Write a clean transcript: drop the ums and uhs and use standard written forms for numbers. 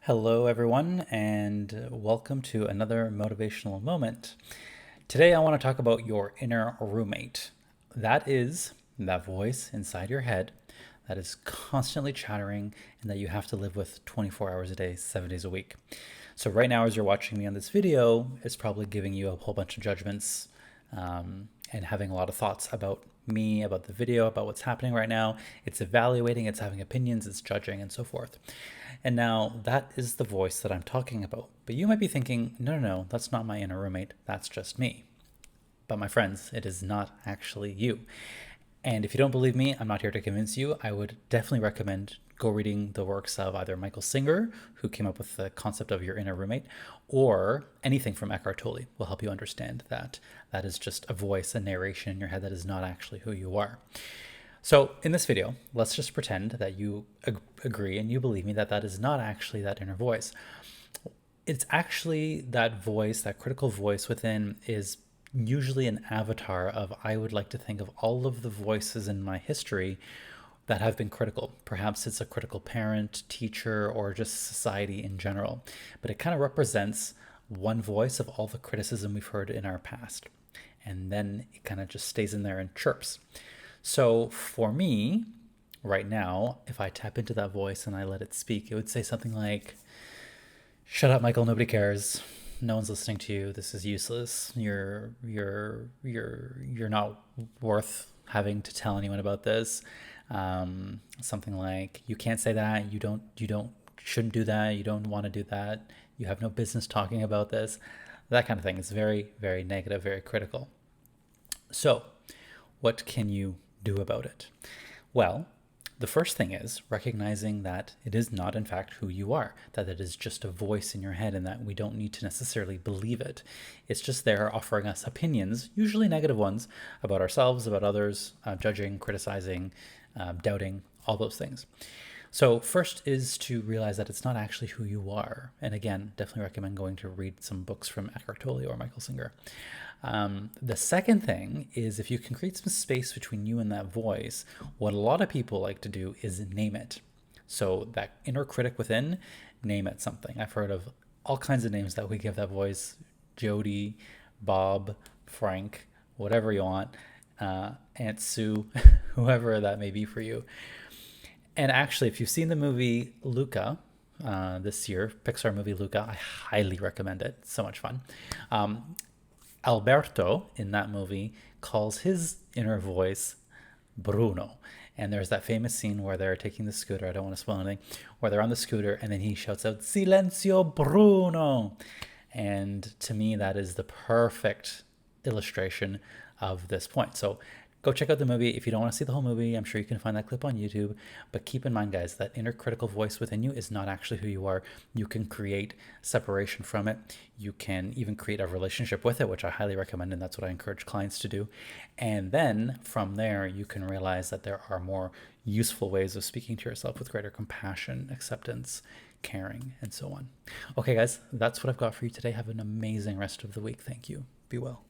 Hello, everyone, and welcome to another motivational moment. Today, I want to talk about your inner roommate. That is that voice inside your head that is constantly chattering and that you have to live with 24 hours a day, 7 days a week. So, right now, as you're watching me on this video, it's probably giving you a whole bunch of judgments and having a lot of thoughts about me, about the video, about what's happening right now. It's evaluating, it's having opinions, it's judging, and so forth. And now that is the voice that I'm talking about. But you might be thinking, no, that's not my inner roommate. That's just me. But my friends, it is not actually you. And if you don't believe me, I'm not here to convince you. I would definitely recommend go reading the works of either Michael Singer, who came up with the concept of your inner roommate, or anything from Eckhart Tolle will help you understand that that is just a voice, a narration in your head that is not actually who you are. So in this video, let's just pretend that you agree and you believe me that that is not actually that inner voice. It's actually that voice, that critical voice within is usually an avatar of, I would like to think of all of the voices in my history that have been critical. Perhaps it's a critical parent, teacher, or just society in general. But it kind of represents one voice of all the criticism we've heard in our past. And then it kind of just stays in there and chirps. So for me, right now, if I tap into that voice and I let it speak, it would say something like, "Shut up, Michael, nobody cares. No one's listening to you. This is useless. You're not worth having to tell anyone about this." Something like, "You can't say that. Shouldn't do that. You don't want to do that. You have no business talking about this." That kind of thing. It's very, very negative, very critical. So what can you do about it? Well, the first thing is recognizing that it is not, in fact, who you are, that it is just a voice in your head and that we don't need to necessarily believe it. It's just there offering us opinions, usually negative ones, about ourselves, about others, judging, criticizing, doubting, all those things. So first is to realize that it's not actually who you are. And again, definitely recommend going to read some books from Eckhart Tolle or Michael Singer. The second thing is, if you can create some space between you and that voice, what a lot of people like to do is name it. So that inner critic within, name it something. I've heard of all kinds of names that we give that voice: Jody, Bob, Frank, whatever you want, Aunt Sue, whoever that may be for you. And actually, if you've seen the movie Luca this year, Pixar movie Luca, I highly recommend it. It's so much fun. Alberto in that movie calls his inner voice Bruno. And there's that famous scene where they're taking the scooter. I don't want to spoil anything. Where they're on the scooter and then he shouts out, "Silencio, Bruno." And to me, that is the perfect illustration of this point. So go check out the movie. If you don't want to see the whole movie, I'm sure you can find that clip on YouTube. But keep in mind, guys, that inner critical voice within you is not actually who you are. You can create separation from it. You can even create a relationship with it, which I highly recommend, and that's what I encourage clients to do. And then from there, you can realize that there are more useful ways of speaking to yourself with greater compassion, acceptance, caring, and so on. Okay, guys, that's what I've got for you today. Have an amazing rest of the week. Thank you. Be well.